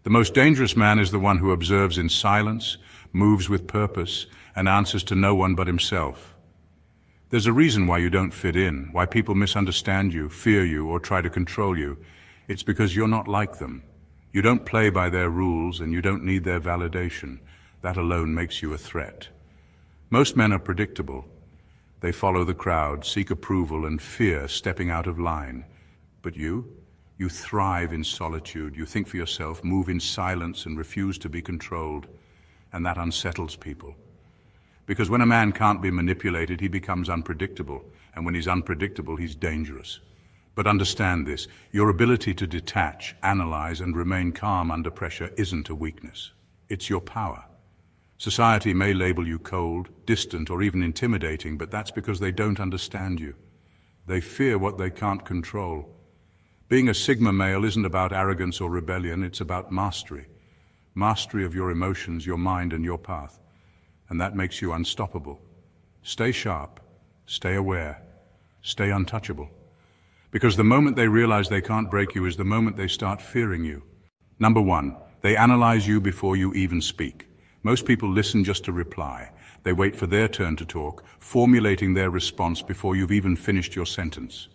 The most dangerous man is the one who observes in silence, moves with purpose, and answers to no one but himself. There's a reason why you don't fit in, why people misunderstand you, fear you, or try to control you. It's because you're not like them. You don't play by their rules, and you don't need their validation. That alone makes you a threat. Most men are predictable. They follow the crowd, seek approval, and fear stepping out of line. But you thrive in solitude. You think for yourself, move in silence, and refuse to be controlled. And that unsettles people. Because when a man can't be manipulated, he becomes unpredictable. And when he's unpredictable, he's dangerous. But understand this, your ability to detach, analyze, and remain calm under pressure isn't a weakness. It's your power. Society may label you cold, distant, or even intimidating, but that's because they don't understand you. They fear what they can't control. Being a Sigma male isn't about arrogance or rebellion, it's about mastery. Mastery of your emotions, your mind, and your path. And that makes you unstoppable. Stay sharp, stay aware, stay untouchable. Because the moment they realize they can't break you is the moment they start fearing you. Number one, they analyze you before you even speak. Most people listen just to reply. They wait for their turn to talk, formulating their response before you've even finished your sentence.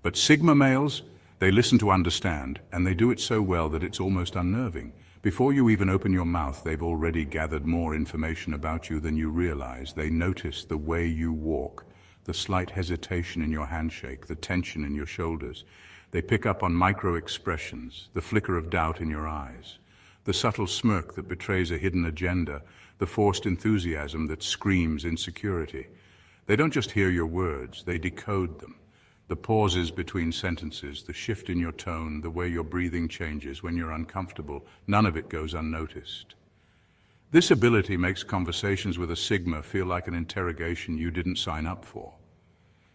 But Sigma males, they listen to understand, and they do it so well that it's almost unnerving. Before you even open your mouth, they've already gathered more information about you than you realize. They notice the way you walk, the slight hesitation in your handshake, the tension in your shoulders. They pick up on micro-expressions, the flicker of doubt in your eyes, the subtle smirk that betrays a hidden agenda, the forced enthusiasm that screams insecurity. They don't just hear your words, they decode them. The pauses between sentences, the shift in your tone, the way your breathing changes when you're uncomfortable, none of it goes unnoticed. This ability makes conversations with a Sigma feel like an interrogation you didn't sign up for.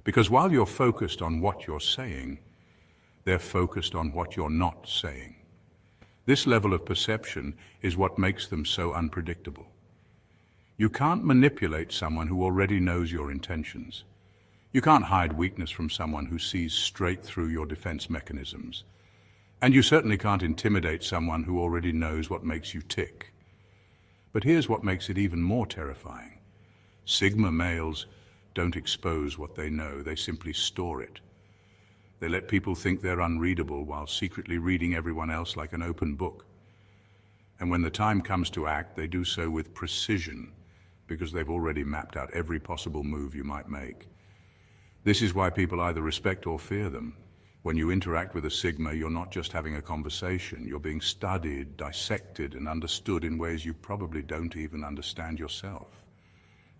Because while you're focused on what you're saying, they're focused on what you're not saying. This level of perception is what makes them so unpredictable. You can't manipulate someone who already knows your intentions. You can't hide weakness from someone who sees straight through your defense mechanisms. And you certainly can't intimidate someone who already knows what makes you tick. But here's what makes it even more terrifying. Sigma males don't expose what they know, they simply store it. They let people think they're unreadable while secretly reading everyone else like an open book. And when the time comes to act, they do so with precision because they've already mapped out every possible move you might make. This is why people either respect or fear them. When you interact with a Sigma, you're not just having a conversation, you're being studied, dissected, and understood in ways you probably don't even understand yourself.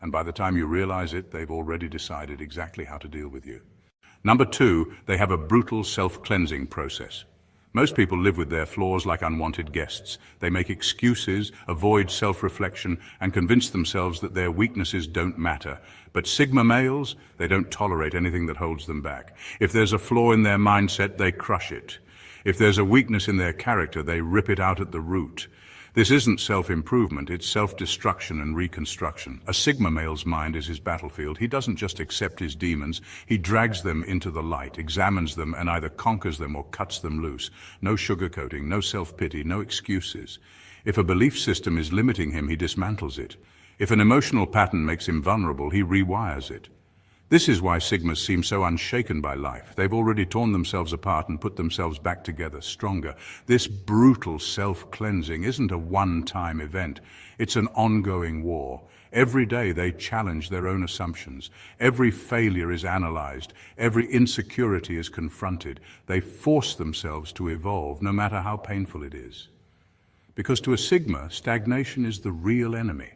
And by the time you realize it, they've already decided exactly how to deal with you. Number two, they have a brutal self-cleansing process. Most people live with their flaws like unwanted guests. They make excuses, avoid self-reflection, and convince themselves that their weaknesses don't matter. But Sigma males, they don't tolerate anything that holds them back. If there's a flaw in their mindset, they crush it. If there's a weakness in their character, they rip it out at the root. This isn't self-improvement, it's self-destruction and reconstruction. A Sigma male's mind is his battlefield. He doesn't just accept his demons, he drags them into the light, examines them, and either conquers them or cuts them loose. No sugarcoating, no self-pity, no excuses. If a belief system is limiting him, he dismantles it. If an emotional pattern makes him vulnerable, he rewires it. This is why Sigmas seem so unshaken by life. They've already torn themselves apart and put themselves back together, stronger. This brutal self-cleansing isn't a one-time event. It's an ongoing war. Every day they challenge their own assumptions. Every failure is analyzed. Every insecurity is confronted. They force themselves to evolve, no matter how painful it is. Because to a Sigma, stagnation is the real enemy.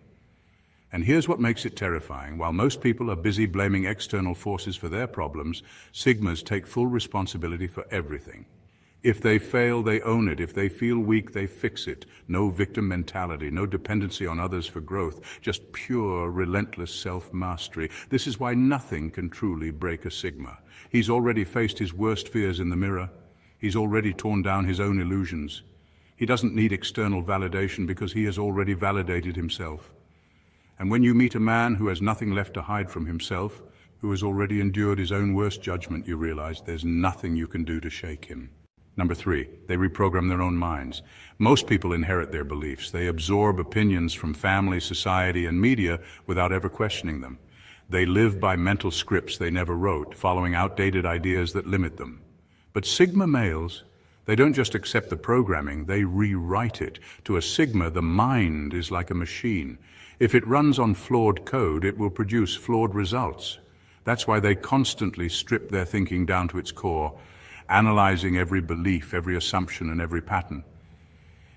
And here's what makes it terrifying. While most people are busy blaming external forces for their problems, Sigmas take full responsibility for everything. If they fail, they own it. If they feel weak, they fix it. No victim mentality, no dependency on others for growth, just pure, relentless self-mastery. This is why nothing can truly break a Sigma. He's already faced his worst fears in the mirror. He's already torn down his own illusions. He doesn't need external validation because he has already validated himself. And when you meet a man who has nothing left to hide from himself, who has already endured his own worst judgment, you realize there's nothing you can do to shake him. Number 3, they reprogram their own minds. Most people inherit their beliefs. They absorb opinions from family, society, and media without ever questioning them. They live by mental scripts they never wrote, following outdated ideas that limit them. But Sigma males, they don't just accept the programming, they rewrite it. To a Sigma, the mind is like a machine. If it runs on flawed code, it will produce flawed results. That's why they constantly strip their thinking down to its core, analyzing every belief, every assumption, and every pattern.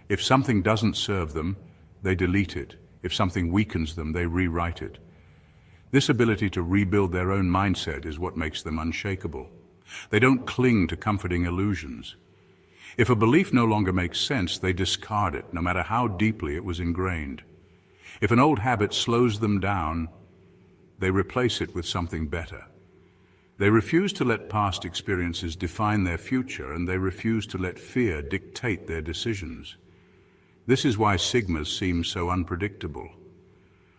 If something doesn't serve them, they delete it. If something weakens them, they rewrite it. This ability to rebuild their own mindset is what makes them unshakable. They don't cling to comforting illusions. If a belief no longer makes sense, they discard it, no matter how deeply it was ingrained. If an old habit slows them down, they replace it with something better. They refuse to let past experiences define their future, and they refuse to let fear dictate their decisions. This is why Sigmas seem so unpredictable.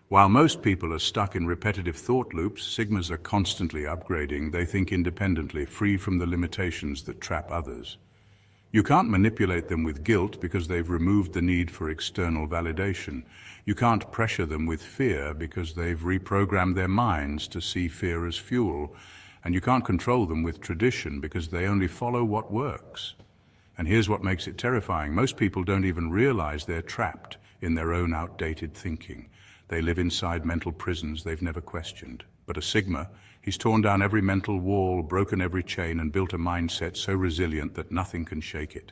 While most people are stuck in repetitive thought loops, Sigmas are constantly upgrading. They think independently, free from the limitations that trap others. You can't manipulate them with guilt because they've removed the need for external validation. You can't pressure them with fear because they've reprogrammed their minds to see fear as fuel. And you can't control them with tradition because they only follow what works. And here's what makes it terrifying. Most people don't even realize they're trapped in their own outdated thinking. They live inside mental prisons they've never questioned. But a Sigma, he's torn down every mental wall, broken every chain, and built a mindset so resilient that nothing can shake it.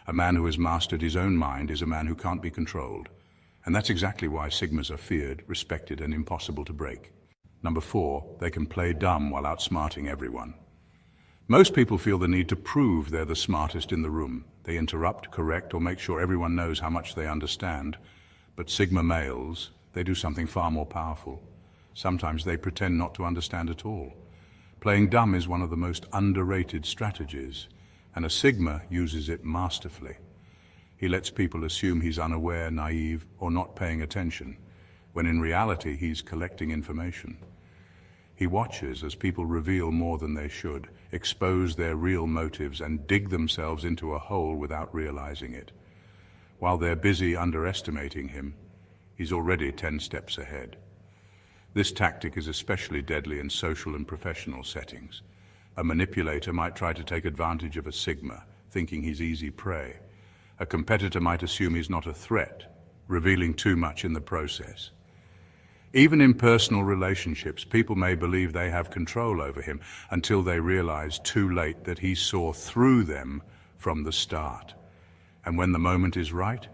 A man who has mastered his own mind is a man who can't be controlled. And that's exactly why Sigmas are feared, respected, and impossible to break. Number 4, they can play dumb while outsmarting everyone. Most people feel the need to prove they're the smartest in the room. They interrupt, correct, or make sure everyone knows how much they understand. But Sigma males, they do something far more powerful. Sometimes they pretend not to understand at all. Playing dumb is one of the most underrated strategies, and a Sigma uses it masterfully. He lets people assume he's unaware, naive, or not paying attention, when in reality he's collecting information. He watches as people reveal more than they should, expose their real motives, and dig themselves into a hole without realizing it. While they're busy underestimating him, he's already 10 steps ahead. This tactic is especially deadly in social and professional settings. A manipulator might try to take advantage of a Sigma, thinking he's easy prey. A competitor might assume he's not a threat, revealing too much in the process. Even in personal relationships, people may believe they have control over him until they realize too late that he saw through them from the start. And when the moment is right,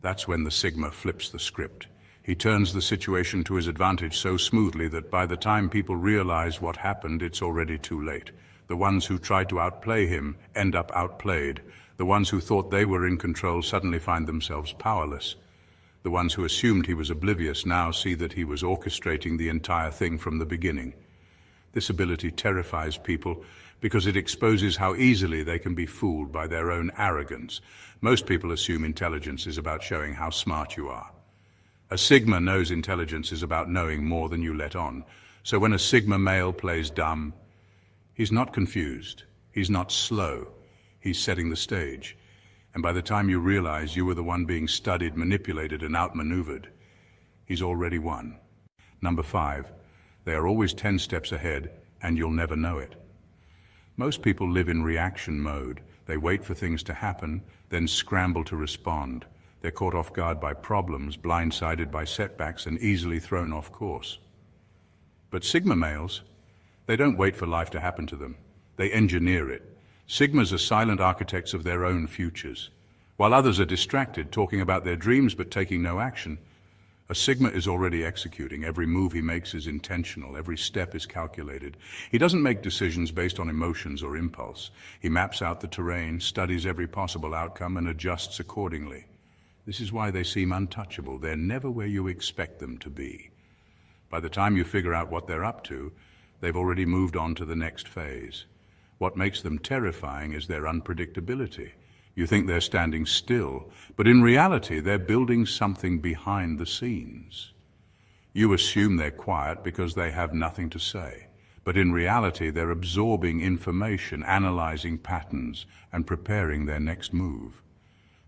that's when the Sigma flips the script. He turns the situation to his advantage so smoothly that by the time people realize what happened, it's already too late. The ones who tried to outplay him end up outplayed. The ones who thought they were in control suddenly find themselves powerless. The ones who assumed he was oblivious now see that he was orchestrating the entire thing from the beginning. This ability terrifies people because it exposes how easily they can be fooled by their own arrogance. Most people assume intelligence is about showing how smart you are. A Sigma knows intelligence is about knowing more than you let on. So when a Sigma male plays dumb, he's not confused, he's not slow, he's setting the stage. And by the time you realize you were the one being studied, manipulated, and outmaneuvered, he's already won. Number 5, they are always 10 steps ahead, and you'll never know it. Most people live in reaction mode. They wait for things to happen, then scramble to respond. They're caught off guard by problems, blindsided by setbacks, and easily thrown off course. But Sigma males, they don't wait for life to happen to them. They engineer it. Sigmas are silent architects of their own futures. While others are distracted, talking about their dreams but taking no action, a Sigma is already executing. Every move he makes is intentional. Every step is calculated. He doesn't make decisions based on emotions or impulse. He maps out the terrain, studies every possible outcome, and adjusts accordingly. This is why they seem untouchable. They're never where you expect them to be. By the time you figure out what they're up to, they've already moved on to the next phase. What makes them terrifying is their unpredictability. You think they're standing still, but in reality, they're building something behind the scenes. You assume they're quiet because they have nothing to say. But in reality, they're absorbing information, analyzing patterns, and preparing their next move.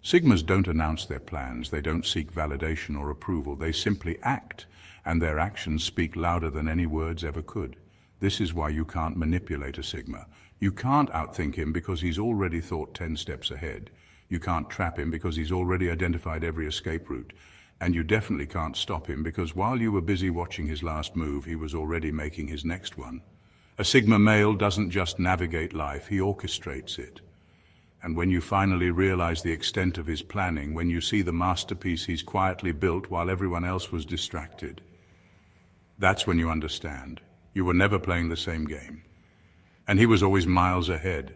Sigmas don't announce their plans, they don't seek validation or approval, they simply act, and their actions speak louder than any words ever could. This is why you can't manipulate a Sigma. You can't outthink him because he's already thought 10 steps ahead. You can't trap him because he's already identified every escape route. And you definitely can't stop him because while you were busy watching his last move, he was already making his next one. A Sigma male doesn't just navigate life, he orchestrates it. And when you finally realize the extent of his planning, when you see the masterpiece he's quietly built while everyone else was distracted, that's when you understand. You were never playing the same game. And he was always miles ahead.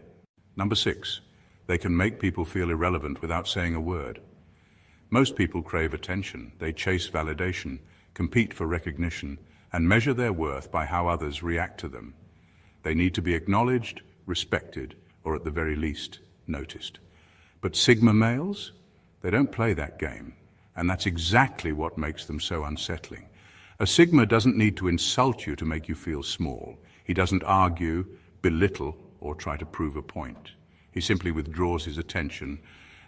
Number 6, they can make people feel irrelevant without saying a word. Most people crave attention. They chase validation, compete for recognition, and measure their worth by how others react to them. They need to be acknowledged, respected, or at the very least, noticed. But Sigma males, they don't play that game, and that's exactly what makes them so unsettling. A Sigma doesn't need to insult you to make you feel small. He doesn't argue, belittle, or try to prove a point. He simply withdraws his attention,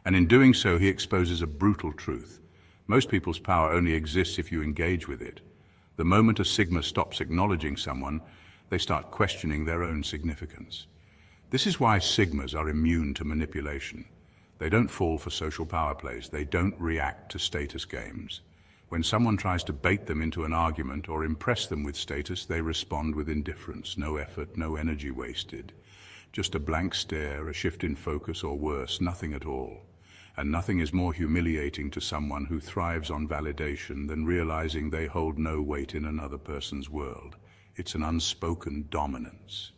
and in doing so he exposes a brutal truth. Most people's power only exists if you engage with it. The moment a Sigma stops acknowledging someone, they start questioning their own significance. This is why Sigmas are immune to manipulation. They don't fall for social power plays. They don't react to status games. When someone tries to bait them into an argument or impress them with status, they respond with indifference. No effort, no energy wasted. Just a blank stare, a shift in focus, or worse, nothing at all. And nothing is more humiliating to someone who thrives on validation than realizing they hold no weight in another person's world. It's an unspoken dominance.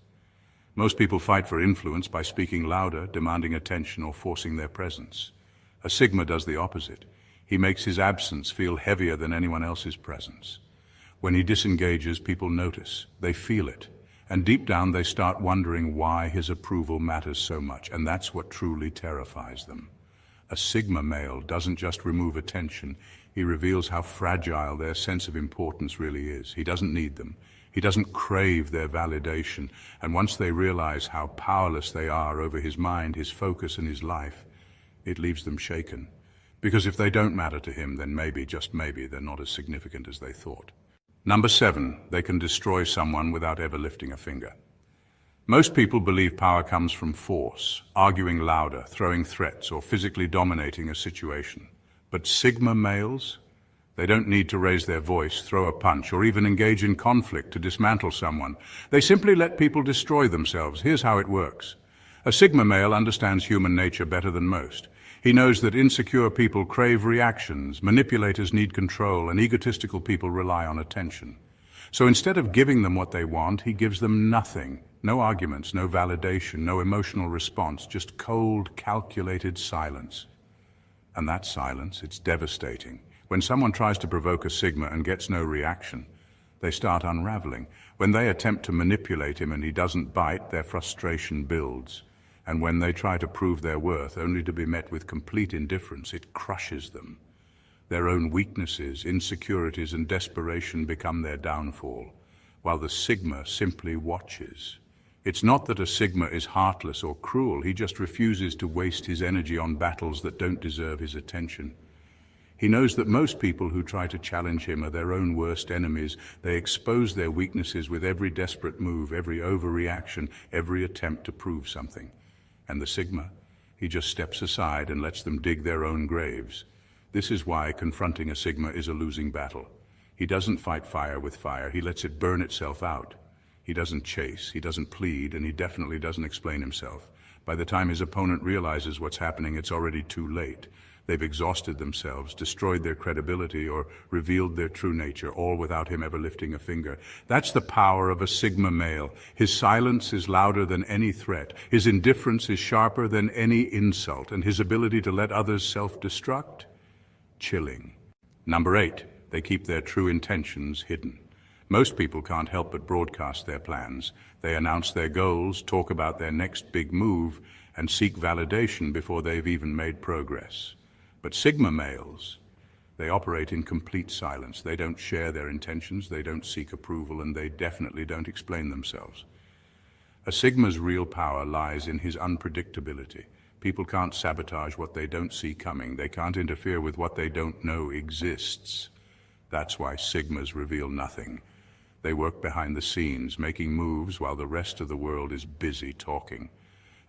Most people fight for influence by speaking louder, demanding attention, or forcing their presence. A Sigma does the opposite. He makes his absence feel heavier than anyone else's presence. When he disengages, people notice. They feel it. And deep down, they start wondering why his approval matters so much. And that's what truly terrifies them. A Sigma male doesn't just remove attention. He reveals how fragile their sense of importance really is. He doesn't need them. He doesn't crave their validation, and once they realize how powerless they are over his mind, his focus, and his life, it leaves them shaken. Because if they don't matter to him, then maybe, just maybe, they're not as significant as they thought. Number 7, they can destroy someone without ever lifting a finger. Most people believe power comes from force, arguing louder, throwing threats, or physically dominating a situation. But Sigma males, they don't need to raise their voice, throw a punch, or even engage in conflict to dismantle someone. They simply let people destroy themselves. Here's how it works. A Sigma male understands human nature better than most. He knows that insecure people crave reactions, manipulators need control, and egotistical people rely on attention. So instead of giving them what they want, he gives them nothing. No arguments, no validation, no emotional response, just cold, calculated silence. And that silence, it's devastating. When someone tries to provoke a Sigma and gets no reaction, they start unraveling. When they attempt to manipulate him and he doesn't bite, their frustration builds. And when they try to prove their worth, only to be met with complete indifference, it crushes them. Their own weaknesses, insecurities, and desperation become their downfall, while the Sigma simply watches. It's not that a Sigma is heartless or cruel, he just refuses to waste his energy on battles that don't deserve his attention. He knows that most people who try to challenge him are their own worst enemies. They expose their weaknesses with every desperate move, every overreaction, every attempt to prove something. And the Sigma, he just steps aside and lets them dig their own graves. This is why confronting a Sigma is a losing battle. He doesn't fight fire with fire, he lets it burn itself out. He doesn't chase, he doesn't plead, and he definitely doesn't explain himself. By the time his opponent realizes what's happening, it's already too late. They've exhausted themselves, destroyed their credibility, or revealed their true nature, all without him ever lifting a finger. That's the power of a Sigma male. His silence is louder than any threat. His indifference is sharper than any insult, and his ability to let others self-destruct, chilling. Number 8, they keep their true intentions hidden. Most people can't help but broadcast their plans. They announce their goals, talk about their next big move, and seek validation before they've even made progress. But Sigma males, They operate in complete silence. They don't share their intentions, they don't seek approval, and they definitely don't explain themselves. A Sigma's real power lies in his unpredictability. People can't sabotage what they don't see coming. They can't interfere with what they don't know exists. That's why Sigmas reveal nothing. They work behind the scenes, making moves while the rest of the world is busy talking.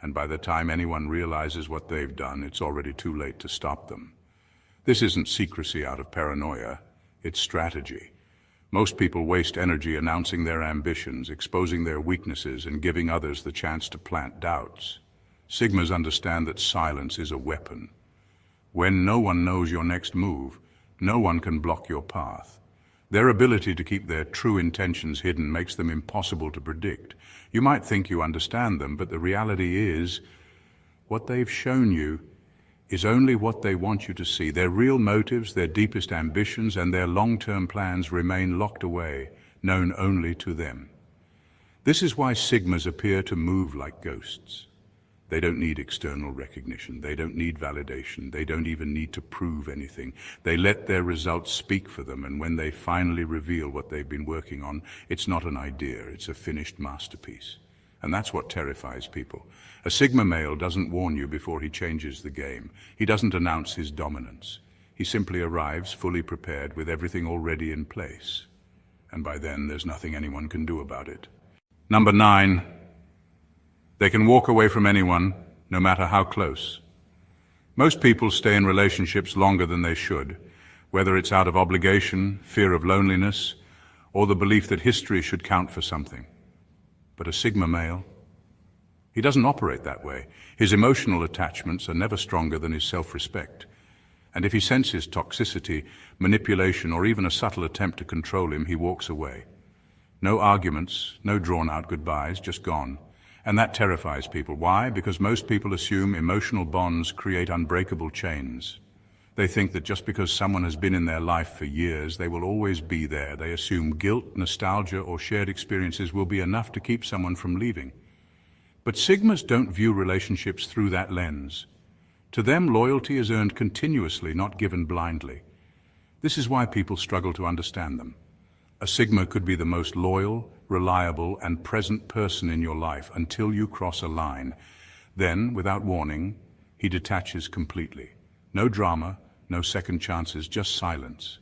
And by the time anyone realizes what they've done, it's already too late to stop them. This isn't secrecy out of paranoia, it's strategy. Most people waste energy announcing their ambitions, exposing their weaknesses, and giving others the chance to plant doubts. Sigmas understand that silence is a weapon. When no one knows your next move, no one can block your path. Their ability to keep their true intentions hidden makes them impossible to predict. You might think you understand them, but the reality is, what they've shown you is only what they want you to see. Their real motives, their deepest ambitions, and their long-term plans remain locked away, known only to them. This is why Sigmas appear to move like ghosts. They don't need external recognition. They don't need validation. They don't even need to prove anything. They let their results speak for them, and when they finally reveal what they've been working on, it's not an idea, it's a finished masterpiece. And that's what terrifies people. A Sigma male doesn't warn you before he changes the game. He doesn't announce his dominance. He simply arrives fully prepared with everything already in place. And by then, there's nothing anyone can do about it. Number 9. They can walk away from anyone, no matter how close. Most people stay in relationships longer than they should, whether it's out of obligation, fear of loneliness, or the belief that history should count for something. But a Sigma male, he doesn't operate that way. His emotional attachments are never stronger than his self-respect. And if he senses toxicity, manipulation, or even a subtle attempt to control him, he walks away. No arguments, no drawn-out goodbyes, just gone. And that terrifies people. Why? Because most people assume emotional bonds create unbreakable chains. They think that just because someone has been in their life for years, they will always be there. They assume guilt, nostalgia, or shared experiences will be enough to keep someone from leaving. But Sigmas don't view relationships through that lens. To them, loyalty is earned continuously, not given blindly. This is why people struggle to understand them. A Sigma could be the most loyal, reliable, and present person in your life until you cross a line. Then, without warning, he detaches completely. No drama, no second chances, just silence.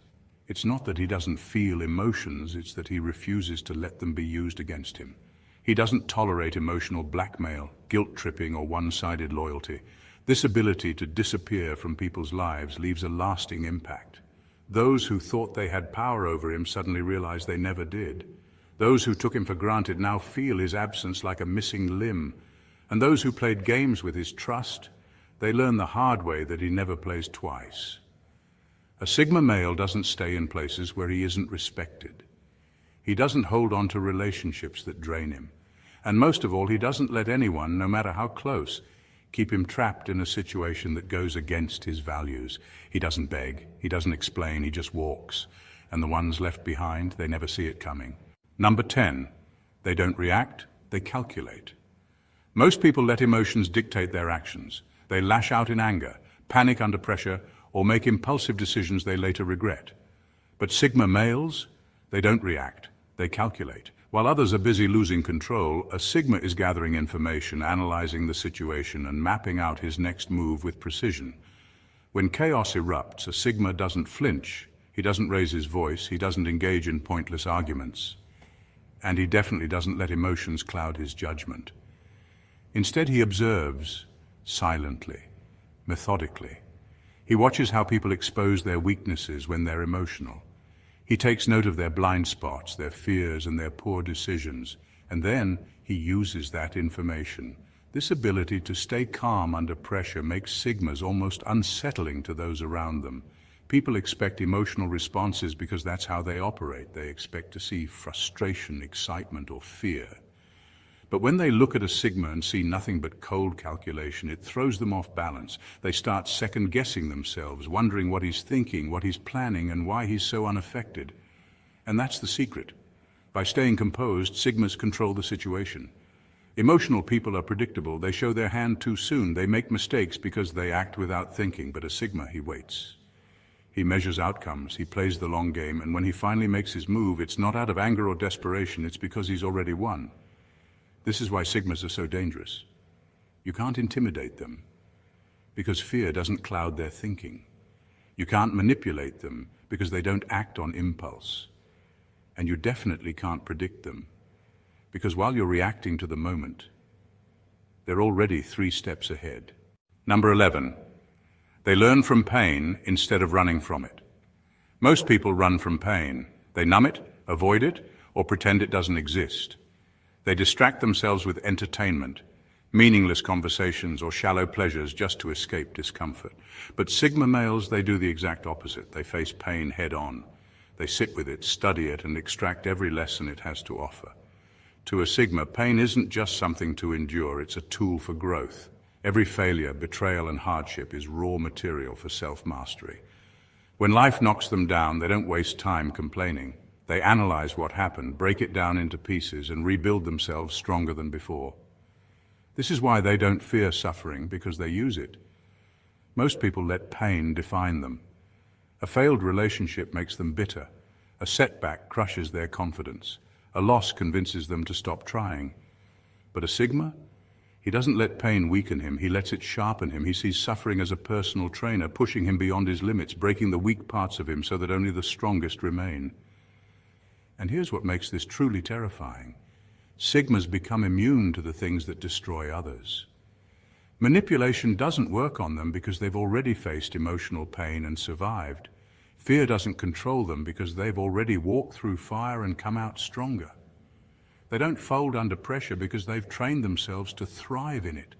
It's not that he doesn't feel emotions, it's that he refuses to let them be used against him. He doesn't tolerate emotional blackmail, guilt-tripping, or one-sided loyalty. This ability to disappear from people's lives leaves a lasting impact. Those who thought they had power over him suddenly realize they never did. Those who took him for granted now feel his absence like a missing limb. And those who played games with his trust, they learn the hard way that he never plays twice. A Sigma male doesn't stay in places where he isn't respected. He doesn't hold on to relationships that drain him. And most of all, he doesn't let anyone, no matter how close, keep him trapped in a situation that goes against his values. He doesn't beg, he doesn't explain, he just walks. And the ones left behind, they never see it coming. Number 10, they don't react, they calculate. Most people let emotions dictate their actions. They lash out in anger, panic under pressure, or make impulsive decisions they later regret. But Sigma males, they don't react, they calculate. While others are busy losing control, a Sigma is gathering information, analyzing the situation, and mapping out his next move with precision. When chaos erupts, a Sigma doesn't flinch, he doesn't raise his voice, he doesn't engage in pointless arguments. And he definitely doesn't let emotions cloud his judgment. Instead, he observes, silently, methodically. He watches how people expose their weaknesses when they're emotional. He takes note of their blind spots, their fears, and their poor decisions, and then he uses that information. This ability to stay calm under pressure makes Sigmas almost unsettling to those around them. People expect emotional responses because that's how they operate. They expect to see frustration, excitement, or fear. But when they look at a Sigma and see nothing but cold calculation, it throws them off balance. They start second-guessing themselves, wondering what he's thinking, what he's planning, and why he's so unaffected. And that's the secret. By staying composed, Sigmas control the situation. Emotional people are predictable. They show their hand too soon. They make mistakes because they act without thinking. But a Sigma, he waits. He measures outcomes, he plays the long game, and when he finally makes his move, it's not out of anger or desperation, it's because he's already won. This is why Sigmas are so dangerous. You can't intimidate them, because fear doesn't cloud their thinking. You can't manipulate them, because they don't act on impulse. And you definitely can't predict them, because while you're reacting to the moment, they're already 3 steps ahead. Number 11. They learn from pain instead of running from it. Most people run from pain. They numb it, avoid it, or pretend it doesn't exist. They distract themselves with entertainment, meaningless conversations, or shallow pleasures just to escape discomfort. But Sigma males, they do the exact opposite. They face pain head on. They sit with it, study it, and extract every lesson it has to offer. To a Sigma, pain isn't just something to endure, it's a tool for growth. Every failure, betrayal, and hardship is raw material for self-mastery. When life knocks them down, they don't waste time complaining. They analyze what happened, break it down into pieces, and rebuild themselves stronger than before. This is why they don't fear suffering, because they use it. Most people let pain define them. A failed relationship makes them bitter. A setback crushes their confidence. A loss convinces them to stop trying. But a Sigma? He doesn't let pain weaken him, he lets it sharpen him. He sees suffering as a personal trainer, pushing him beyond his limits, breaking the weak parts of him so that only the strongest remain. And here's what makes this truly terrifying. Sigmas become immune to the things that destroy others. Manipulation doesn't work on them because they've already faced emotional pain and survived. Fear doesn't control them because they've already walked through fire and come out stronger. They don't fold under pressure because they've trained themselves to thrive in it.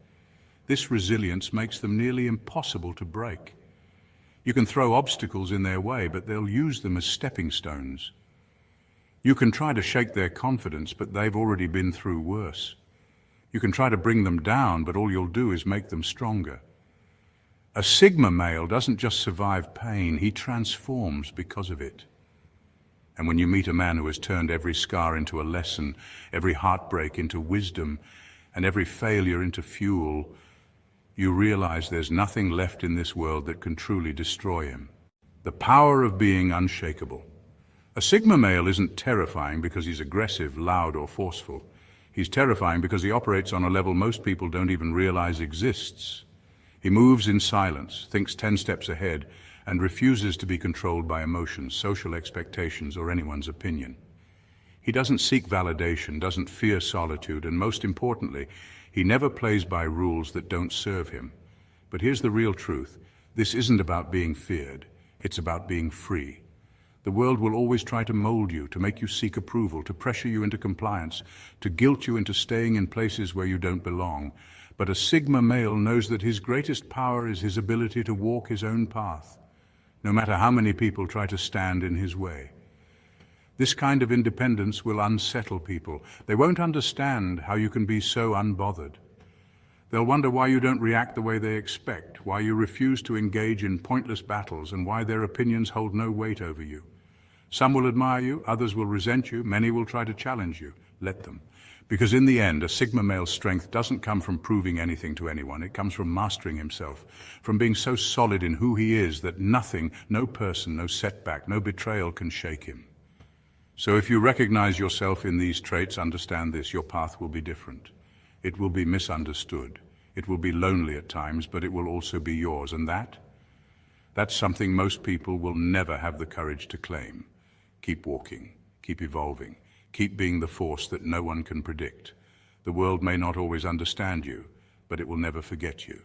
This resilience makes them nearly impossible to break. You can throw obstacles in their way, but they'll use them as stepping stones. You can try to shake their confidence, but they've already been through worse. You can try to bring them down, but all you'll do is make them stronger. A Sigma male doesn't just survive pain, he transforms because of it. And when you meet a man who has turned every scar into a lesson, every heartbreak into wisdom, and every failure into fuel, you realize there's nothing left in this world that can truly destroy him. The power of being unshakable. A Sigma male isn't terrifying because he's aggressive, loud, or forceful. He's terrifying because he operates on a level most people don't even realize exists. He moves in silence, thinks 10 steps ahead, and refuses to be controlled by emotions, social expectations, or anyone's opinion. He doesn't seek validation, doesn't fear solitude, and most importantly, he never plays by rules that don't serve him. But here's the real truth. This isn't about being feared. It's about being free. The world will always try to mold you, to make you seek approval, to pressure you into compliance, to guilt you into staying in places where you don't belong. But a Sigma male knows that his greatest power is his ability to walk his own path, no matter how many people try to stand in his way. This kind of independence will unsettle people. They won't understand how you can be so unbothered. They'll wonder why you don't react the way they expect, why you refuse to engage in pointless battles, and why their opinions hold no weight over you. Some will admire you, others will resent you, many will try to challenge you. Let them. Because in the end, a Sigma male's strength doesn't come from proving anything to anyone. It comes from mastering himself, from being so solid in who he is that nothing, no person, no setback, no betrayal can shake him. So if you recognize yourself in these traits, understand this: your path will be different. It will be misunderstood. It will be lonely at times, but it will also be yours. And that's something most people will never have the courage to claim. Keep walking, keep evolving. Keep being the force that no one can predict. The world may not always understand you, but it will never forget you.